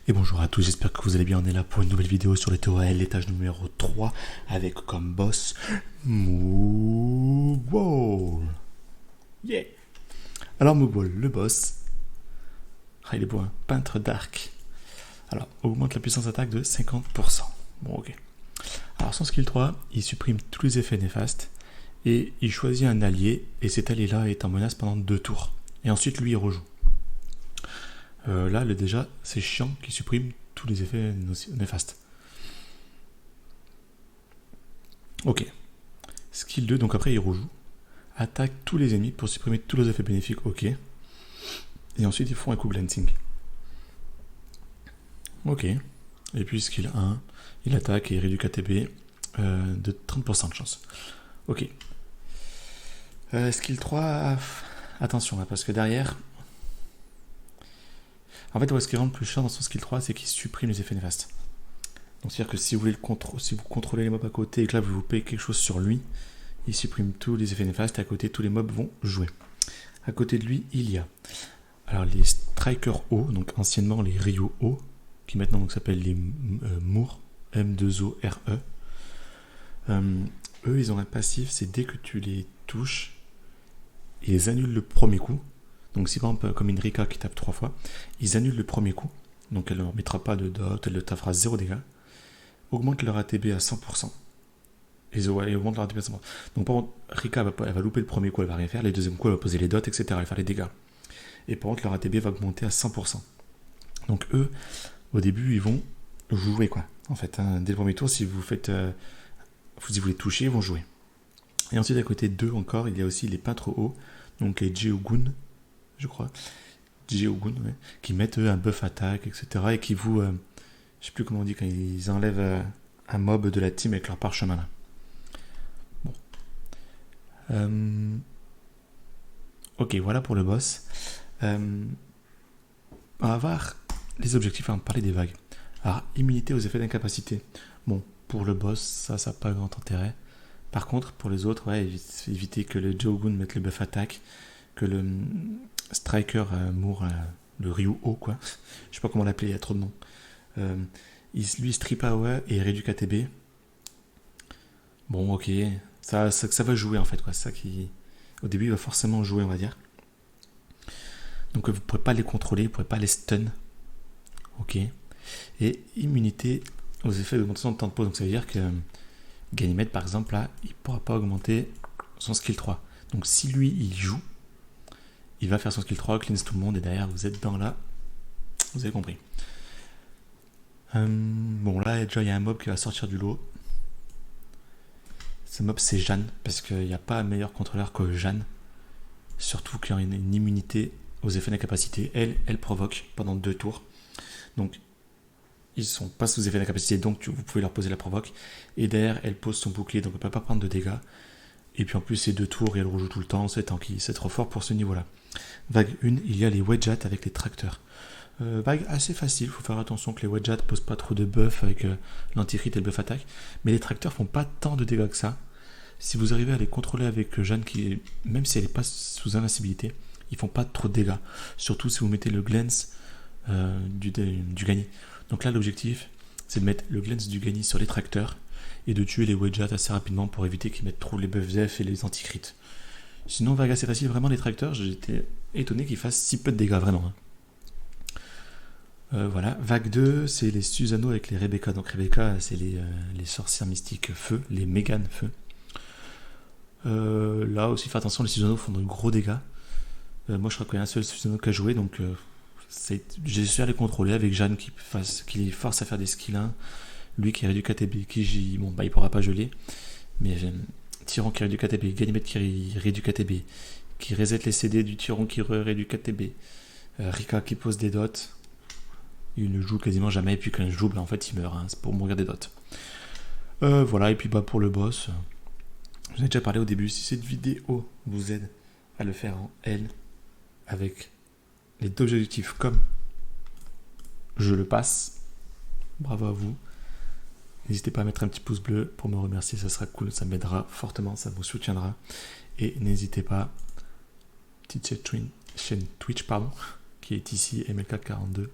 Et bonjour à tous, j'espère que vous allez bien. On est là pour une nouvelle vidéo sur les TOL, l'étage numéro 3, avec comme boss Moogball. Yeah. Alors Moogball, le boss, il est beau, hein, peintre d'arc. Alors, augmente la puissance d'attaque de 50%. Bon, ok. Alors son skill 3, il supprime tous les effets néfastes, et il choisit un allié, et cet allié-là est en menace pendant 2 tours. Et ensuite, lui, il rejoue. Là, déjà, c'est chiant qu'il supprime tous les effets néfastes. Ok. Skill 2, donc après il rejoue. Attaque tous les ennemis pour supprimer tous les effets bénéfiques, ok. Et ensuite ils font un coup glancing. Ok. Et puis skill 1, il attaque et il réduit KTB de 30% de chance. Ok. Skill 3, attention là, parce que derrière... En fait, ce qui rend le plus chiant dans son skill 3, c'est qu'il supprime les effets néfastes. Donc c'est-à-dire que si vous voulez si vous contrôlez les mobs à côté et que là vous payez quelque chose sur lui, il supprime tous les effets néfastes et à côté tous les mobs vont jouer. À côté de lui, il y a alors les Strikers O, donc anciennement les Ryu O, qui maintenant s'appellent les Moore, M2ORE. Eux, ils ont un passif, c'est dès que tu les touches, ils annulent le premier coup. Donc si par exemple, comme une Rika qui tape 3 fois, ils annulent le premier coup. Donc elle ne leur mettra pas de dot, elle te fera 0 dégâts. Augmente leur ATB à 100%. Et augmente leur ATB à 100%. Donc par contre, Rika elle va louper le premier coup, elle va rien faire. Les deuxièmes coups, elle va poser les dots, etc. Elle va faire les dégâts. Et par contre, leur ATB va augmenter à 100%. Donc eux, au début, ils vont jouer quoi. En fait, hein, dès le premier tour, si vous faites, si vous les touchez, ils vont jouer. Et ensuite, à côté d'eux encore, il y a aussi les peintres hauts, donc les Jeogun, je crois, Jeogun, ouais, qui mettent un buff attaque, etc. Et qui vous, je sais plus comment on dit, quand ils enlèvent un mob de la team avec leur parchemin là. Bon. Ok, voilà pour le boss. On va voir les objectifs avant de parler des vagues. Alors, immunité aux effets d'incapacité. Bon, pour le boss, ça n'a pas grand intérêt. Par contre, pour les autres, ouais, éviter que le Jogun mette le buff attaque, que le Striker Moore, le Ryu O, quoi. Je sais pas comment l'appeler, il y a trop de noms. Lui, Strip Power et réduit KTB. Bon, ok, ça va jouer en fait, quoi. Ça qui, au début, il va forcément jouer, on va dire. Donc, vous ne pourrez pas les contrôler, vous ne pourrez pas les stun. Ok. Et immunité aux effets d'augmentation de temps de pause. Donc, ça veut dire que Ganymede, par exemple, là, il ne pourra pas augmenter son skill 3. Donc, si lui, il joue, il va faire son skill 3, cleanse tout le monde, et derrière, vous êtes dans là. Vous avez compris. Bon, là, déjà, il y a un mob qui va sortir du lot. Ce mob, c'est Jeanne, parce qu'il n'y a pas un meilleur contrôleur que Jeanne. Surtout qu'il y a une immunité aux effets d'incapacité. Elle provoque pendant 2 tours. Donc, ils sont pas sous effet d'incapacité, donc vous pouvez leur poser la provoque. Et derrière, elle pose son bouclier, donc elle ne peut pas prendre de dégâts. Et puis en plus, c'est 2 tours et elle rejoue tout le temps, c'est tanky, c'est trop fort pour ce niveau-là. Vague 1, il y a les Wedjat avec les tracteurs. Vague assez facile, il faut faire attention que les Wedjat ne posent pas trop de buff avec l'anti-crit et le buff attaque. Mais les tracteurs font pas tant de dégâts que ça. Si vous arrivez à les contrôler avec Jeanne, même si elle n'est pas sous invincibilité, ils font pas trop de dégâts. Surtout si vous mettez le glance du Gany. Donc là, l'objectif, c'est de mettre le glance du Gany sur les tracteurs et de tuer les Wedjat assez rapidement pour éviter qu'ils mettent trop les buffs F et les anti-crits. Sinon, vague assez facile, vraiment les tracteurs, j'étais étonné qu'ils fassent si peu de dégâts, vraiment. Voilà, vague 2, c'est les Susano avec les Rebecca. Donc Rebecca, c'est les sorcières mystiques feu, les Mégane feu. Là aussi, faites attention, les Susano font de gros dégâts. Moi, je crois qu'il y a un seul Susano qui a joué, donc j'ai su à les contrôler avec Jeanne qui les force à faire des skills 1. Lui qui réduit KTB, bon, bah, il pourra pas geler, mais Tyran qui réduit KTB, Ganymede qui réduit KTB, qui reset les CD du Tyran qui réduit KTB, Rika qui pose des dots. Il ne joue quasiment jamais, et puis quand il joue, bah, en fait il meurt, hein, c'est pour mourir des dots. Voilà, et puis bah, pour le boss, je vous ai déjà parlé au début, si cette vidéo vous aide à le faire en L, avec les 2 objectifs comme je le passe, bravo à vous. N'hésitez pas à mettre un petit pouce bleu pour me remercier, ça sera cool, ça m'aidera fortement, ça vous soutiendra. Et n'hésitez pas, petite chaîne Twitch, qui est ici, MLK42.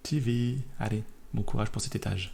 TV. Allez, bon courage pour cet étage.